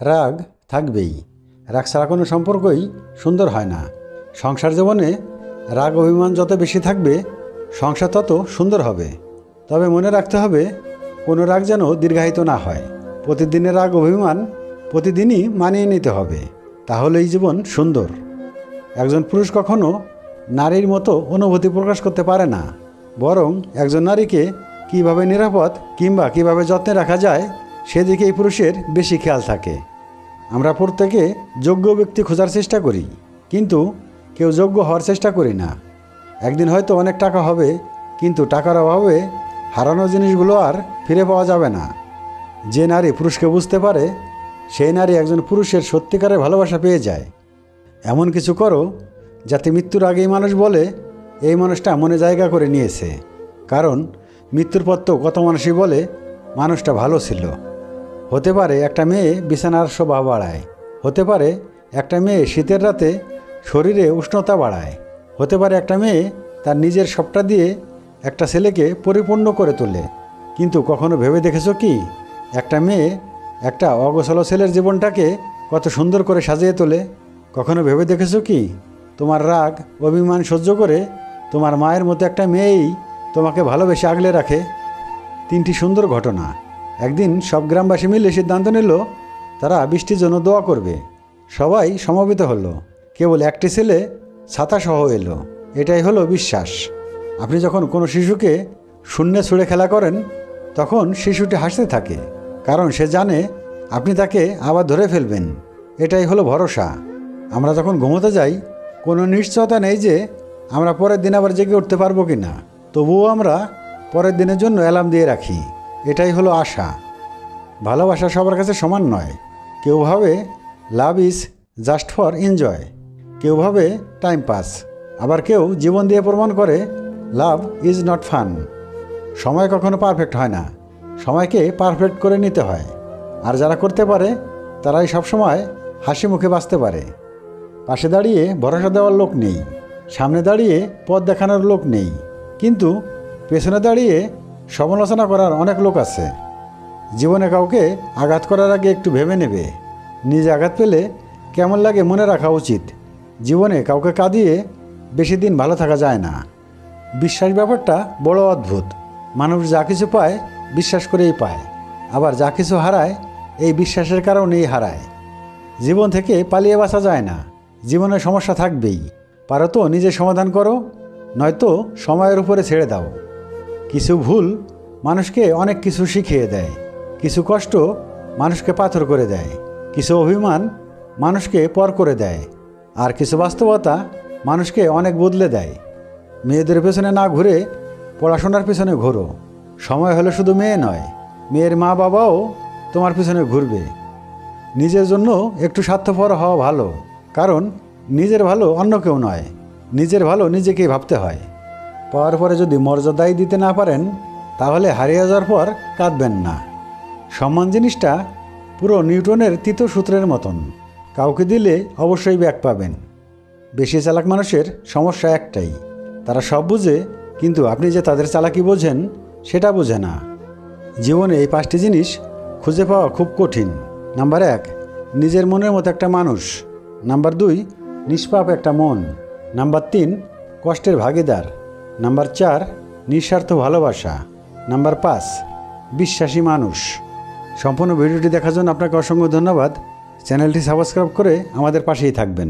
রাগ থাকবেই। রাগ ছাড়া কোনো সম্পর্কই সুন্দর হয় না। সংসার জীবনে রাগ অভিমান যত বেশি থাকবে সংসার তত সুন্দর হবে। তবে মনে রাখতে হবে কোনো রাগ যেন দীর্ঘায়িত না হয়। প্রতিদিনের রাগ অভিমান প্রতিদিনই মানিয়ে নিতে হবে, তাহলেই জীবন সুন্দর। একজন পুরুষ কখনো নারীর মতো অনুভূতি প্রকাশ করতে পারে না, বরং একজন নারীকে কীভাবে নিরাপদ কিংবা কীভাবে যত্নে রাখা যায় সেদিকে এই পুরুষের বেশি খেয়াল থাকে। আমরা প্রত্যেকে যোগ্য ব্যক্তি খোঁজার চেষ্টা করি, কিন্তু কেউ যোগ্য হওয়ার চেষ্টা করি না। একদিন হয়তো অনেক টাকা হবে, কিন্তু টাকার অভাবে হারানো জিনিসগুলো আর ফিরে পাওয়া যাবে না। যে নারী পুরুষকে বুঝতে পারে সেই নারী একজন পুরুষের সত্যিকারের ভালোবাসা পেয়ে যায়। এমন কিছু করো যাতে মৃত্যুর আগেই মানুষ বলে এই মানুষটা মনে জায়গা করে নিয়েছে। কারণ মৃত্যুর পর তো কত মানুষই বলে মানুষটা ভালো ছিল। হতে পারে একটা মেয়ে বিছানার শোভা বাড়ায়, হতে পারে একটা মেয়ে শীতের রাতে শরীরে উষ্ণতা বাড়ায়, হতে পারে একটা মেয়ে তার নিজের সবটা দিয়ে একটা ছেলেকে পরিপূর্ণ করে তোলে। কিন্তু কখনো ভেবে দেখেছো কি একটা মেয়ে একটা অগোছালো ছেলের জীবনটাকে কত সুন্দর করে সাজিয়ে তোলে? কখনো ভেবে দেখেছো কি তোমার রাগ অভিমান সহ্য করে তোমার মায়ের মতো একটা মেয়েই তোমাকে ভালোবেসে আগলে রাখে? 3টি সুন্দর ঘটনা। একদিন সব গ্রামবাসী মিলে সিদ্ধান্ত নিল তারা বৃষ্টির জন্য দোয়া করবে। সবাই সমবেত হলো, কেবল একটি ছেলে ছাতাসহ এলো। এটাই হলো বিশ্বাস। আপনি যখন কোনো শিশুকে শূন্যে ছুঁড়ে খেলা করেন তখন শিশুটি হাসতে থাকে, কারণ সে জানে আপনি তাকে আবার ধরে ফেলবেন। এটাই হলো ভরসা। আমরা যখন ঘুমোতে যাই কোনো নিশ্চয়তা নেই যে আমরা পরের দিন আবার জেগে উঠতে পারবো কি না, তবুও আমরা পরের দিনের জন্য অ্যালার্ম দিয়ে রাখি। এটাই হলো আশা। ভালোবাসা সবার কাছে সমান নয়। কেউ ভাবে love is just for enjoy, কেউ ভাবে টাইম পাস, আবার কেউ জীবন দিয়ে প্রমাণ করে লাভ ইজ নট ফান। সময় কখনো পারফেক্ট হয় না, সময়কে পারফেক্ট করে নিতে হয়। আর যারা করতে পারে তারাই সবসময় হাসি মুখে বাঁচতে পারে। পাশে দাঁড়িয়ে ভরসা দেওয়ার লোক নেই, সামনে দাঁড়িয়ে পথ দেখানোর লোক নেই, কিন্তু পেছনে দাঁড়িয়ে সমালোচনা করার অনেক লোক আছে। জীবনে কাউকে আঘাত করার আগে একটু ভেবে নেবে। নিজে আঘাত পেলে কেমন লাগে মনে রাখা উচিত। জীবনে কাউকে কাঁদিয়ে বেশি দিন ভালো থাকা যায় না। বিশ্বাস ব্যাপারটা বড় অদ্ভুত। মানুষ যা কিছু পায় বিশ্বাস করেই পায়, আবার যা কিছু হারায় এই বিশ্বাসের কারণেই হারায়। জীবন থেকে পালিয়ে বাঁচা যায় না। জীবনে সমস্যা থাকবেই, পারো তো নিজে সমাধান করো, নয়তো সময়ের উপরে ছেড়ে দাও। কিছু ভুল মানুষকে অনেক কিছু শিখিয়ে দেয়, কিছু কষ্ট মানুষকে পাথর করে দেয়, কিছু অভিমান মানুষকে পর করে দেয়, আর কিছু বাস্তবতা মানুষকে অনেক বদলে দেয়। মেয়েদের পেছনে না ঘুরে পড়াশোনার পেছনে ঘোরো। সময় হলে শুধু মেয়ে নয়, মেয়ের মা বাবাও তোমার পেছনে ঘুরবে। নিজের জন্য একটু স্বার্থপর হওয়া ভালো, কারণ নিজের ভালো অন্য কেউ নয়, নিজের ভালো নিজেকেই ভাবতে হয়। পাওয়ার পরে যদি মর্যাদাই দিতে না পারেন তাহলে হারিয়ে যাওয়ার পর কাঁদবেন না। সম্মান জিনিসটা পুরো নিউটনের তৃতীয় সূত্রের মতন, কাউকে দিলে অবশ্যই ব্যাক পাবেন। বেশি চালাক মানুষের সমস্যা একটাই, তারা সব বুঝে কিন্তু আপনি যে তাদের চালাকি বোঝেন সেটা বোঝে না। জীবনে এই 5টি জিনিস খুঁজে পাওয়া খুব কঠিন। নাম্বার 1, নিজের মনের মতো একটা মানুষ। নাম্বার 2, নিষ্পাপ একটা মন। নাম্বার 3, কষ্টের ভাগিদার। নাম্বার 4, নিঃস্বার্থ ভালোবাসা। নাম্বার 5, বিশ্বাসী মানুষ। সম্পূর্ণ ভিডিওটি দেখার জন্য আপনাকে অসংখ্য ধন্যবাদ। চ্যানেলটি সাবস্ক্রাইব করে আমাদের পাশেই থাকবেন।